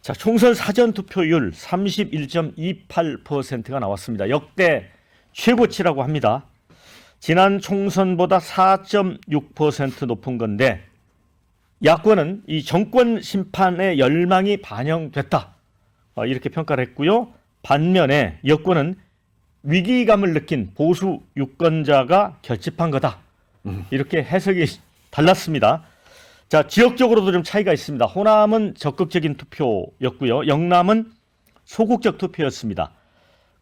자, 총선 사전 투표율 31.28%가 나왔습니다. 역대 최고치라고 합니다. 지난 총선보다 4.6% 높은 건데 야권은 이 정권 심판의 열망이 반영됐다. 이렇게 평가를 했고요. 반면에 여권은 위기감을 느낀 보수 유권자가 결집한 거다. 이렇게 해석이 달랐습니다. 자, 지역적으로도 좀 차이가 있습니다. 호남은 적극적인 투표였고요. 영남은 소극적 투표였습니다.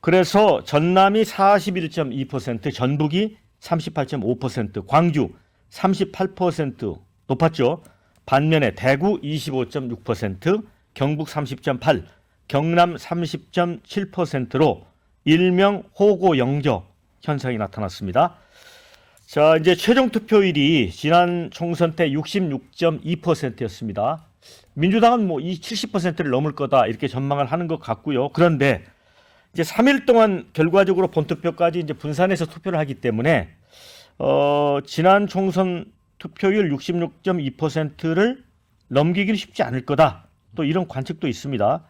그래서 전남이 41.2%, 전북이 38.5%, 광주 38% 높았죠. 반면에 대구 25.6%, 경북 30.8%, 경남 30.7%로 일명 호고 영적 현상이 나타났습니다. 자, 이제 최종 투표율이 지난 총선 때 66.2%였습니다. 민주당은 뭐 이 70%를 넘을 거다 이렇게 전망을 하는 것 같고요. 그런데 이제 3일 동안 결과적으로 본투표까지 이제 분산해서 투표를 하기 때문에 지난 총선 투표율 66.2%를 넘기기는 쉽지 않을 거다. 또 이런 관측도 있습니다.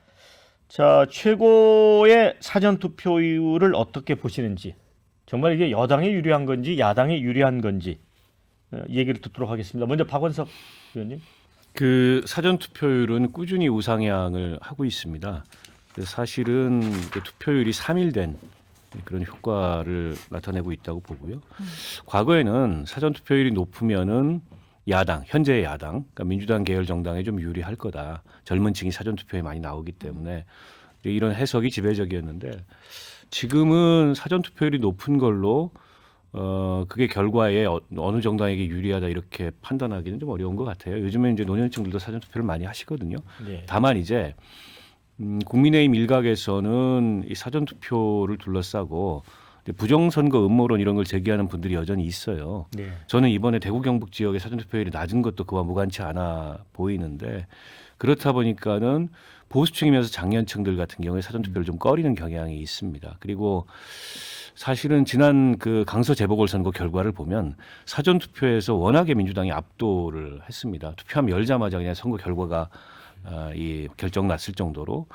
자, 최고의 사전 투표율을 어떻게 보시는지, 정말 이게 여당에 유리한 건지 야당에 유리한 건지 얘기를 듣도록 하겠습니다. 먼저 박원석 의원님. 그 사전 투표율은 꾸준히 우상향을 하고 있습니다. 사실은 그 투표율이 3일 된 그런 효과를 나타내고 있다고 보고요. 과거에는 사전 투표율이 높으면은 야당, 현재의 야당, 그러니까 민주당 계열 정당에 좀 유리할 거다. 젊은 층이 사전 투표에 많이 나오기 때문에 이런 해석이 지배적이었는데 지금은 사전 투표율이 높은 걸로 그게 결과에 어느 정당에게 유리하다 이렇게 판단하기는 좀 어려운 것 같아요. 요즘에 이제 노년층들도 사전 투표를 많이 하시거든요. 네. 다만 이제 국민의힘 일각에서는 이 사전 투표를 둘러싸고 부정선거 음모론 이런 걸 제기하는 분들이 여전히 있어요. 네. 저는 이번에 대구 경북 지역의 사전 투표율이 낮은 것도 그와 무관치 않아 보이는데 그렇다 보니까는 보수층이면서 장년층들 같은 경우에 사전 투표를 좀 꺼리는 경향이 있습니다. 그리고 사실은 지난 그 강서 재보궐선거 결과를 보면 사전 투표에서 워낙에 민주당이 압도를 했습니다. 투표함 열자마자 그냥 선거 결과가 이 결정 났을 정도로.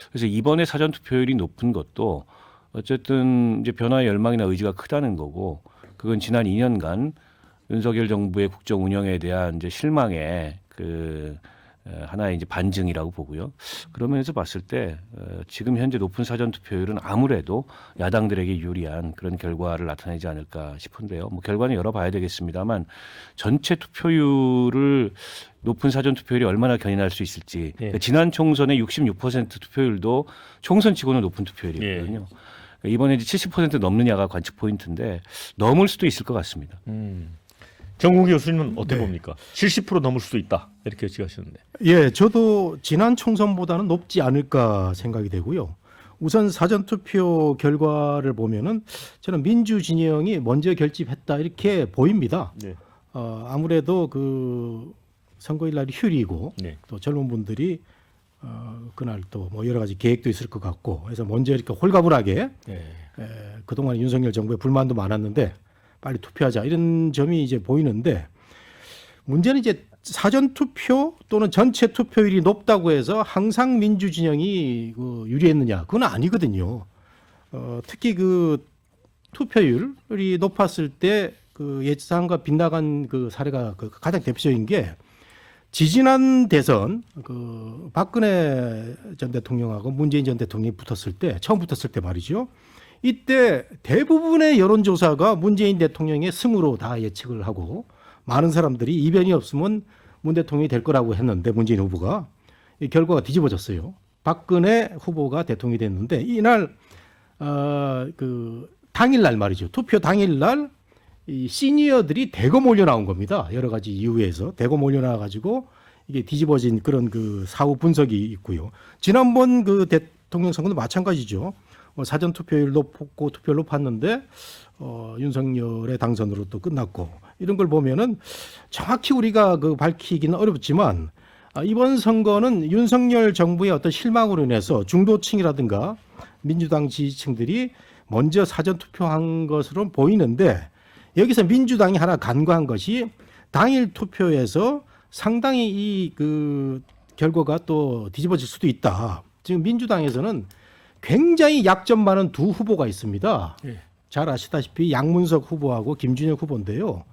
그래서 이번에 사전 투표율이 높은 것도 어쨌든 이제 변화의 열망이나 의지가 크다는 거고, 그건 지난 2년간 윤석열 정부의 국정 운영에 대한 이제 실망의 그 하나의 이제 반증이라고 보고요. 그런 면에서 봤을 때 지금 현재 높은 사전 투표율은 아무래도 야당들에게 유리한 그런 결과를 나타내지 않을까 싶은데요. 뭐 결과는 열어봐야 되겠습니다만 전체 투표율을 높은 사전 투표율이 얼마나 견인할 수 있을지. 예. 지난 총선의 66% 투표율도 총선치고는 높은 투표율이거든요. 이번에 이제 70% 넘느냐가 관측 포인트인데 넘을 수도 있을 것 같습니다. 정국희 교수님은 어떻게 네. 봅니까? 70% 넘을 수도 있다 이렇게 예측하셨는데. 예, 저도 지난 총선보다는 높지 않을까 생각이 되고요. 우선 사전투표 결과를 보면은 저는 민주 진영이 먼저 결집했다 이렇게 보입니다. 네. 아무래도 그 선거일 날이 휴일이고 네. 또 젊은 분들이 그날 또 뭐 여러 가지 계획도 있을 것 같고 해서 먼저 이렇게 홀가분하게 네. 그동안 윤석열 정부에 불만도 많았는데 빨리 투표하자 이런 점이 이제 보이는데 문제는 이제 사전 투표 또는 전체 투표율이 높다고 해서 항상 민주 진영이 그 유리했느냐 그건 아니거든요. 특히 그 투표율이 높았을 때 그 예상과 빗나간 그 사례가 그 가장 대표적인 게 지지난 대선 그 박근혜 전 대통령하고 문재인 전 대통령이 붙었을 때 처음 붙었을 때 말이죠. 이때 대부분의 여론조사가 문재인 대통령의 승으로 다 예측을 하고 많은 사람들이 이변이 없으면 문 대통령이 될 거라고 했는데 문재인 후보가 이 결과가 뒤집어졌어요. 박근혜 후보가 대통령이 됐는데 이날 그 당일날 말이죠. 투표 당일날 이 시니어들이 대거 몰려 나온 겁니다. 여러 가지 이유에서 대거 몰려 나와 가지고 이게 뒤집어진 그런 그 사후 분석이 있고요. 지난번 그 대통령 선거도 마찬가지죠. 사전 투표율 높고 투표율 높았는데 윤석열의 당선으로 또 끝났고 이런 걸 보면은 정확히 우리가 그 밝히기는 어렵지만 이번 선거는 윤석열 정부의 어떤 실망으로 인해서 중도층이라든가 민주당 지지층들이 먼저 사전 투표한 것으로 보이는데 여기서 민주당이 하나 간과한 것이 당일 투표에서 상당히 이 그 결과가 또 뒤집어질 수도 있다. 지금 민주당에서는 굉장히 약점 많은 두 후보가 있습니다. 예. 잘 아시다시피 양문석 후보하고 김준혁 후보인데요.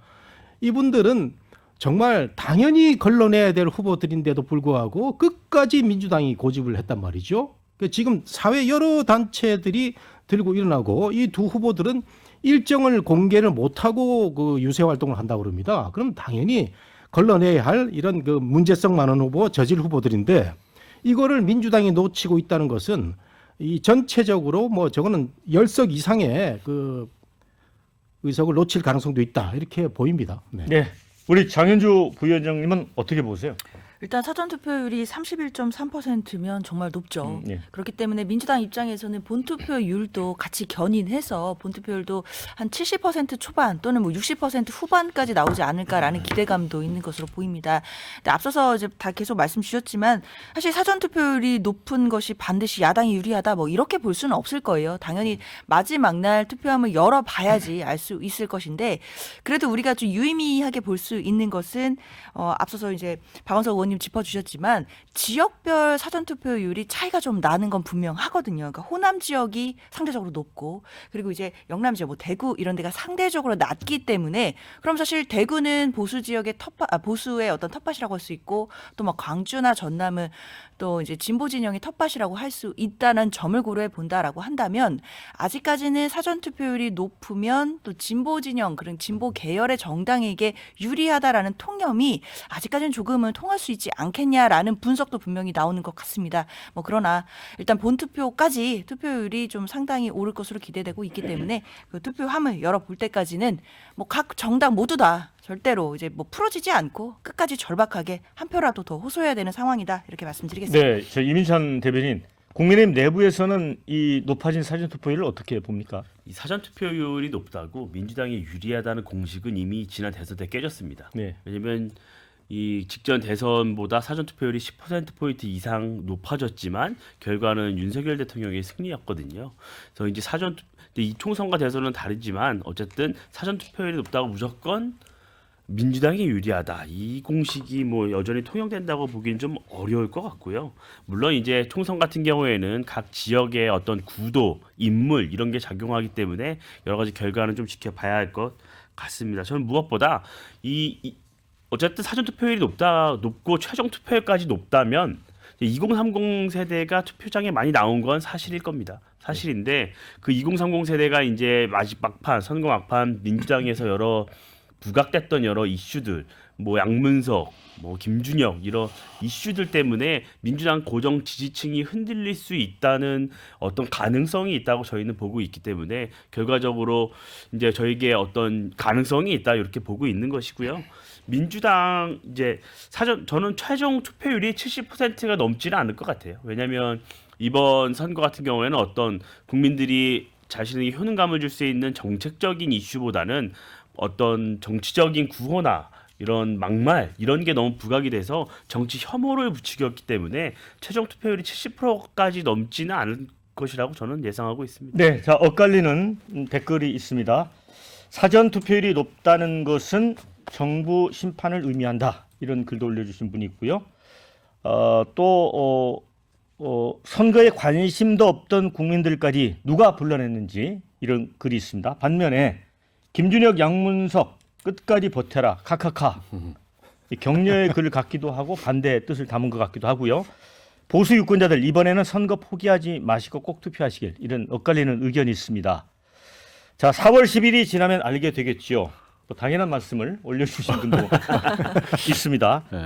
이분들은 정말 당연히 걸러내야 될 후보들인데도 불구하고 끝까지 민주당이 고집을 했단 말이죠. 지금 사회 여러 단체들이 들고 일어나고 이 두 후보들은 일정을 공개를 못하고 그 유세 활동을 한다고 그럽니다. 그럼 당연히 걸러내야 할 이런 그 문제성 많은 후보, 저질 후보들인데 이거를 민주당이 놓치고 있다는 것은 이 전체적으로 뭐 저거는 10석 이상의 그 의석을 놓칠 가능성도 있다. 이렇게 보입니다. 네. 네. 우리 장현주 부위원장님은 어떻게 보세요? 일단 사전 투표율이 31.3%면 정말 높죠. 네. 그렇기 때문에 민주당 입장에서는 본투표율도 같이 견인해서 본투표율도 한 70% 초반 또는 뭐 60% 후반까지 나오지 않을까라는 기대감도 있는 것으로 보입니다. 근데 앞서서 이제 다 계속 말씀 주셨지만 사실 사전 투표율이 높은 것이 반드시 야당이 유리하다 뭐 이렇게 볼 수는 없을 거예요. 당연히 마지막 날 투표함을 열어봐야지 알 수 있을 것인데 그래도 우리가 좀 유의미하게 볼 수 있는 것은 앞서서 이제 박원석 의원님 짚어주셨지만 지역별 사전 투표율이 차이가 좀 나는 건 분명하거든요. 그러니까 호남 지역이 상대적으로 높고 그리고 이제 영남 지역, 뭐 대구 이런 데가 상대적으로 낮기 때문에 그럼 사실 대구는 보수 지역의 보수의 어떤 텃밭이라고 할 수 있고 또 막 광주나 전남은 또 이제 진보 진영의 텃밭이라고 할 수 있다는 점을 고려해 본다라고 한다면 아직까지는 사전 투표율이 높으면 또 진보 진영 그런 진보 계열의 정당에게 유리하다라는 통념이 아직까지는 조금은 통할 수 있지 않겠냐라는 분석도 분명히 나오는 것 같습니다. 뭐 그러나 일단 본투표까지 투표율이 좀 상당히 오를 것으로 기대되고 있기 때문에 그 투표함을 열어볼 때까지는 뭐 각 정당 모두 다 절대로 이제 뭐 풀어지지 않고 끝까지 절박하게 한 표라도 더 호소해야 되는 상황이다 이렇게 말씀드리겠습니다. 네, 저 이민찬 대변인, 국민의힘 내부에서는 이 높아진 사전 투표율을 어떻게 봅니까? 이 사전 투표율이 높다고 민주당이 유리하다는 공식은 이미 지난 대선 때 깨졌습니다. 네. 왜냐하면 이 직전 대선보다 사전 투표율이 10%포인트 이상 높아졌지만 결과는 윤석열 대통령의 승리였거든요. 그래서 이제 이 총선과 대선은 다르지만 어쨌든 사전 투표율이 높다고 무조건 민주당이 유리하다. 이 공식이 뭐 여전히 통용된다고 보기는 좀 어려울 것 같고요. 물론 이제 총선 같은 경우에는 각 지역의 어떤 구도, 인물 이런 게 작용하기 때문에 여러 가지 결과는 좀 지켜봐야 할 것 같습니다. 저는 무엇보다 어쨌든 사전 투표율이 높고 최종 투표율까지 높다면 2030 세대가 투표장에 많이 나온 건 사실일 겁니다. 사실인데 그 2030 세대가 이제 선거 막판 민주당에서 여러 부각됐던 여러 이슈들, 뭐 양문석, 뭐 김준혁 이런 이슈들 때문에 민주당 고정 지지층이 흔들릴 수 있다는 어떤 가능성이 있다고 저희는 보고 있기 때문에 결과적으로 이제 저에게 어떤 가능성이 있다 이렇게 보고 있는 것이고요. 민주당 이제 저는 최종 투표율이 70%가 넘지는 않을 것 같아요. 왜냐하면 이번 선거 같은 경우에는 어떤 국민들이 자신에게 효능감을 줄 수 있는 정책적인 이슈보다는 어떤 정치적인 구호나 이런 막말 이런 게 너무 부각이 돼서 정치 혐오를 부추겼기 때문에 최종 투표율이 70%까지 넘지는 않을 것이라고 저는 예상하고 있습니다. 네, 자 엇갈리는 댓글이 있습니다. 사전 투표율이 높다는 것은 정부 심판을 의미한다. 이런 글도 올려주신 분이 있고요. 선거에 관심도 없던 국민들까지 누가 불러냈는지 이런 글이 있습니다. 반면에 김준혁, 양문석 끝까지 버텨라 카카카 격려의 글을 갖기도 하고 반대의 뜻을 담은 것 같기도 하고요. 보수 유권자들 이번에는 선거 포기하지 마시고 꼭 투표하시길 이런 엇갈리는 의견이 있습니다. 자, 4월 10일이 지나면 알게 되겠지요. 또 당연한 말씀을 올려주신 분도 있습니다. 네.